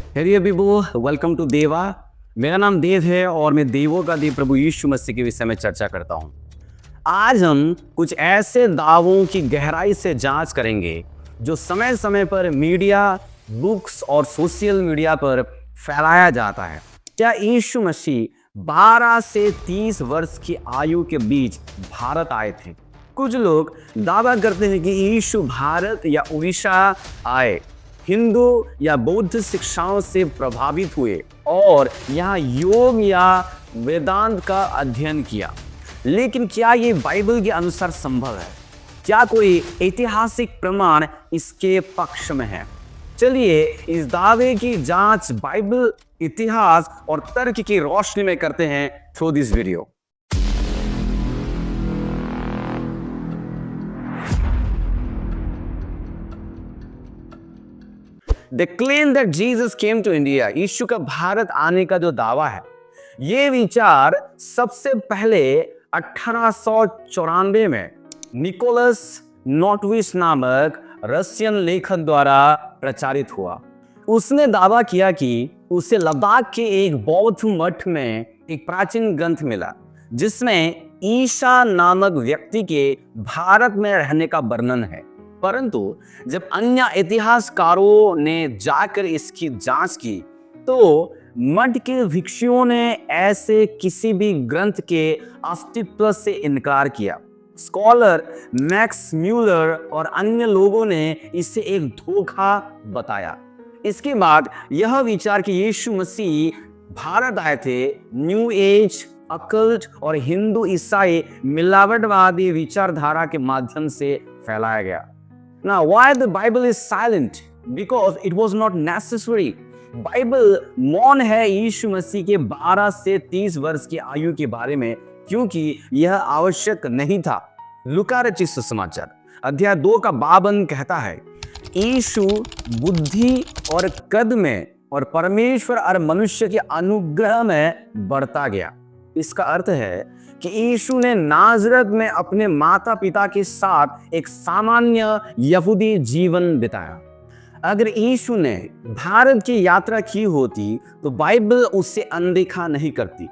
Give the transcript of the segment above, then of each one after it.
हेरिये Vivo, welcome to देवा। मेरा नाम देव है और मैं देवों का देव प्रभु यीशु मसीह के विषय में चर्चा करता हूँ। आज हम कुछ ऐसे दावों की गहराई से जांच करेंगे जो समय समय पर मीडिया, बुक्स और सोशल मीडिया पर फैलाया जाता है। क्या यीशु मसीह 12 से 30 वर्ष की आयु के बीच भारत आए थे? कुछ लोग दावा करते हैं कि यीशु भारत या उड़ीसा आए, हिंदू या बौद्ध शिक्षाओं से प्रभावित हुए और यहाँ योग या वेदांत का अध्ययन किया। लेकिन क्या ये बाइबल के अनुसार संभव है? क्या कोई ऐतिहासिक प्रमाण इसके पक्ष में है? चलिए इस दावे की जांच बाइबल, इतिहास और तर्क की रोशनी में करते हैं through this video. They claim that Jesus came to India. यीशु का भारत आने का जो दावा है, ये विचार सबसे पहले 1894 में निकोलस नॉटविश नामक रशियन लेखक द्वारा प्रचारित हुआ। उसने दावा किया कि उसे लद्दाख के एक बौद्ध मठ में एक प्राचीन ग्रंथ मिला जिसमें ईसा नामक व्यक्ति के भारत में रहने का वर्णन है। परंतु जब अन्य इतिहासकारों ने जाकर इसकी जांच की तो मठ के भिक्षुओं ने ऐसे किसी भी ग्रंथ के अस्तित्व से इनकार किया। स्कॉलर मैक्स म्यूलर और अन्य लोगों ने इसे एक धोखा बताया। इसके बाद यह विचार कि यीशु मसीह भारत आए थे न्यू एज, अकल्ट और हिंदू ईसाई मिलावटवादी विचारधारा के माध्यम से फैलाया गया। Now, why the Bible is silent? Because it was not necessary. Bible मौन है यीशु मसीह के 12 से 30 वर्ष की आयु के बारे में क्योंकि यह आवश्यक नहीं था। लूका रचित सुसमाचार अध्याय 2 का 52 कहता है, यीशु बुद्धि और कद में और परमेश्वर और मनुष्य के अनुग्रह में बढ़ता गया। इसका अर्थ है कि यीशु ने नाजरत में अपने माता पिता के साथ एक सामान्य यहूदी जीवन बिताया। अगर यीशु ने भारत की यात्रा की होती तो बाइबल उसे अनदेखा नहीं करती।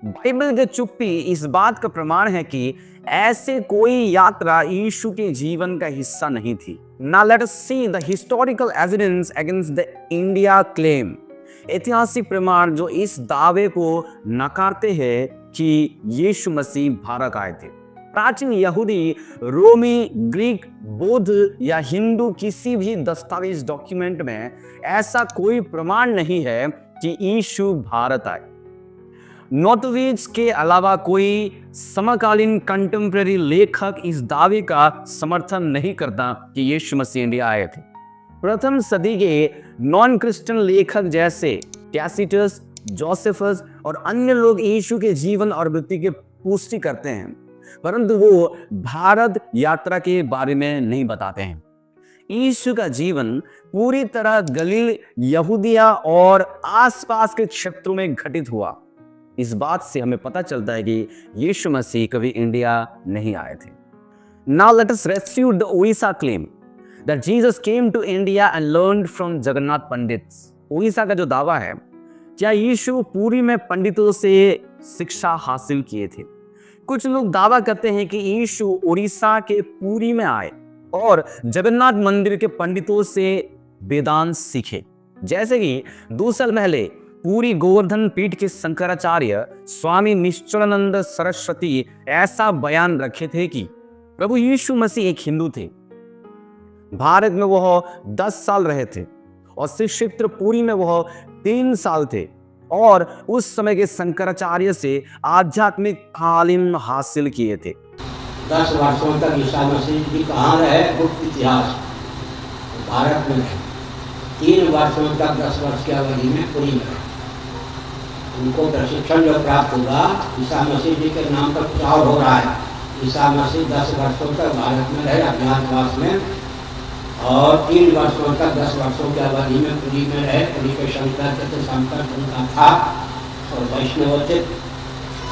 बाइबल की चुप्पी इस बात का प्रमाण है कि ऐसे कोई यात्रा यीशु के जीवन का हिस्सा नहीं थी। Now let us see the historical evidence against the India claim. ऐतिहासिक प्रमाण जो इस दावे को नकारते हैं कि यीशु मसीह भारत आए थे। प्राचीन यहूदी, रोमी, ग्रीक, बौद्ध या हिंदू किसी भी दस्तावेज डॉक्यूमेंट में ऐसा कोई प्रमाण नहीं है कि यीशु भारत आए। नॉटविच के अलावा कोई समकालीन कंटेम्परेरी लेखक इस दावे का समर्थन नहीं करता कि यीशु मसीह इंडिया आए थे। प्रथम सदी के नॉन क्रिश्चियन लेखक जैसे टैसिटस, जोसेफस और अन्य लोग यीशु के जीवन और मृत्यु की पुष्टि करते हैं, परंतु वो भारत यात्रा के बारे में नहीं बताते हैं। यीशु का जीवन पूरी तरह गलील, यहूदिया और आसपास के क्षेत्रों में घटित हुआ। इस बात से हमें पता चलता है कि यीशु मसीह कभी इंडिया नहीं आए थे। Now let us refute the Orissa claim that Jesus came to India and learned from Jagannath pandits. Orissa का जो दावा है, क्या यीशु पुरी में पंडितों से शिक्षा हासिल किए थे? कुछ लोग दावा करते हैं कि यीशु उड़ीसा के पुरी में आए और जगन्नाथ मंदिर के पंडितों से वेदांत सीखे। जैसे कि 2 साल पहले पूरी गोवर्धन पीठ के शंकराचार्य स्वामी निश्चलानंद सरस्वती ऐसा बयान रखे थे कि प्रभु यीशु मसीह एक हिंदू थे। भारत में वह 10 साल रहे थे और श्री क्षेत्र पुरी में वह 3 साल थे और उस समय के शंकराचार्य से आध्यात्मिक तालीम हासिल किए थे। 10 वर्षों तक ईसा मसीह जी कहाँ रहे? गुप्त इतिहास भारत में रहे। 3 वर्षों तक 10 वर्ष की अवधि में पुरी में रहे। उनको प्रशिक्षण जो प्राप्त हुआ, ईसा मसीह जी के नाम पर प्रचार हो रहा है। ईसा मसीह 10 वर्षों तक भारत में रहे अज्ञातवास में और 3 वर्षों तक 10 वर्षों की अवधि में पुरी में रहे। पुरी के शंकर से संपर्क उनका था और वैष्णवोचित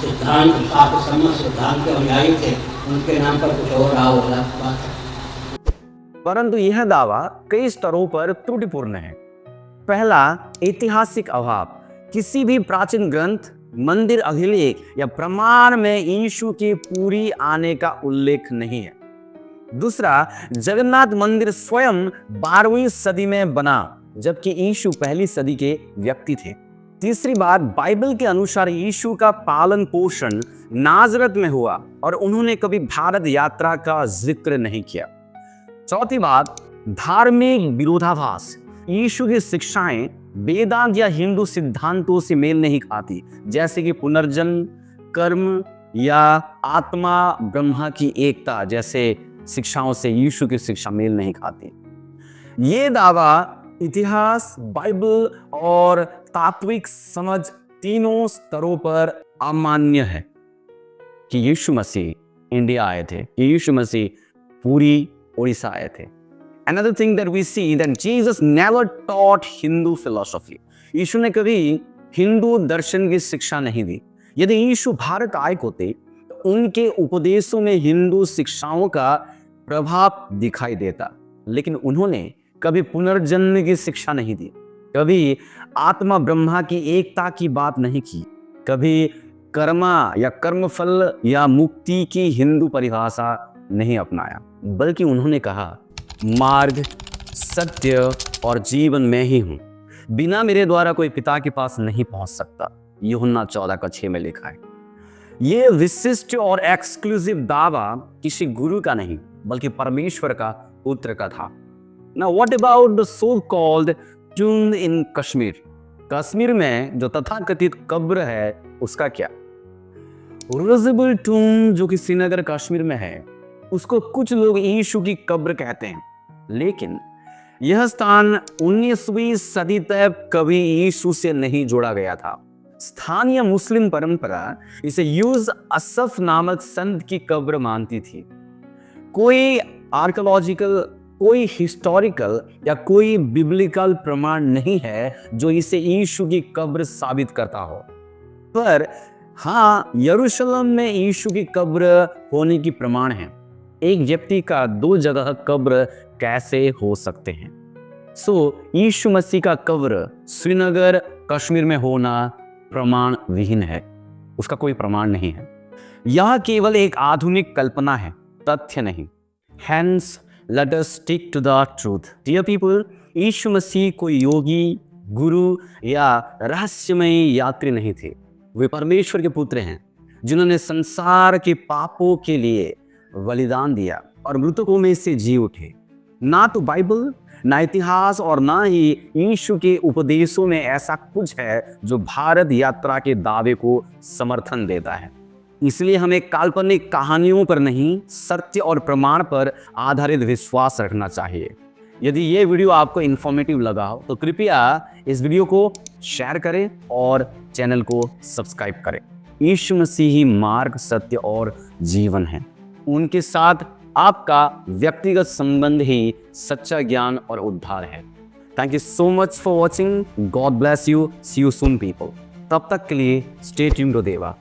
सिद्धांत, शास्त्र सम्मत सिद्धांत के अनुयायी थे। उनके नाम पर कुछ हो रहा होगा बात है। परंतु यह दावा कई स्तरों पर त्रुटिपूर्ण है। पहला, ऐतिहासिक अभाव। किसी भी प्राचीन ग्रंथ, मंदिर अभिलेख या प्रमाण में यीशु के पूरी आने का उल्लेख नहीं है। दूसरा, जगन्नाथ मंदिर स्वयं 12वीं सदी में बना, जबकि यीशु पहली सदी के व्यक्ति थे। तीसरी बात, बाइबल के अनुसार यीशु का पालन पोषण नाजरत में हुआ और उन्होंने कभी भारत यात्रा का जिक्र नहीं किया। चौथी बात, धार्मिक विरोधाभास। यीशु की शिक्षाएं वेदांत या हिंदू सिद्धांतों से मेल नहीं खाती, जैसे कि पुनर्जन्म, कर्म या आत्मा ब्रह्मा की एकता जैसे शिक्षाओं से यीशु की शिक्षा मेल नहीं खाती। ये दावा इतिहास, बाइबल और तात्विक समझ तीनों स्तरों पर अमान्य है कि यीशु मसीह इंडिया आए थे, कि यीशु मसीह पूरी उड़ीसा आए थे। Another thing that we see that Jesus never taught Hindu philosophy. यीशु ने कभी हिंदू दर्शन की शिक्षा नहीं दी। यदि यीशु भारत आए होते तो उनके उपदेशों में हिंदू शिक्षाओं का प्रभाव दिखाई देता, लेकिन उन्होंने कभी पुनर्जन्म की शिक्षा नहीं दी, कभी आत्मा ब्रह्मा की एकता की बात नहीं की, कभी कर्मा या कर्मफल या मुक्ति की हिंदू परिभाषा नहीं अपनाया, बल्कि उन्होंने कहा, मार्ग, सत्य और जीवन मैं ही हूं, बिना मेरे द्वारा कोई पिता के पास नहीं पहुंच सकता। यूहन्ना 14:6 में लिखा है। यह विशिष्ट और एक्सक्लूसिव दावा किसी गुरु का नहीं, बल्कि परमेश्वर का पुत्र का था। Now what about the so-called tomb in Kashmir? Kashmir में जो तथाकथित कब्र है उसका क्या? रोजेबल टूम जो कि श्रीनगर कश्मीर में है, उसको कुछ लोग यीशु की कब्र कहते हैं, लेकिन यह स्थान 19वीं सदी तक कभी यीशु से नहीं जोड़ा गया था। स्थानीय मुस्लिम परंपरा इसे यूज असफ नामक संत की कब्र मानती थी। कोई आर्कियोलॉजिकल, कोई हिस्टोरिकल या कोई बिब्लिकल प्रमाण नहीं है जो इसे यीशु की कब्र साबित करता हो, पर हाँ, यरूशलेम में यीशु की कब्र होने की प्रमाण है। एक व्यक्ति का 2 जगह कब्र कैसे हो सकते हैं? यीशु मसीह का कब्र श्रीनगर कश्मीर में होना प्रमाण विहीन है, उसका कोई प्रमाण नहीं है। यह केवल एक आधुनिक कल्पना है, तथ्य नहीं। Hence, let us stick to the truth. Dear people, यीशु मसीह कोई योगी, गुरु या रहस्यमय यात्री नहीं थे। वे परमेश्वर के पुत्र हैं जिन्होंने संसार के पापों के लिए बलिदान दिया और मृतकों में से जी उठे। ना तो बाइबल, ना इतिहास और ना ही यीशु के उपदेशों में ऐसा कुछ है जो भारत यात्रा के दावे को समर्थन देता है। इसलिए हमें काल्पनिक कहानियों पर नहीं, सत्य और प्रमाण पर आधारित विश्वास रखना चाहिए। यदि ये वीडियो आपको इन्फॉर्मेटिव लगा हो तो कृपया इस वीडियो को शेयर करें और चैनल को सब्सक्राइब करें। यीशु मसीह ही मार्ग, सत्य और जीवन है। उनके साथ आपका व्यक्तिगत संबंध ही सच्चा ज्ञान और उद्धार है। Thank you so much for watching. God bless you. See you soon people. तब तक के लिए स्टे ट्यून्ड टू देवा।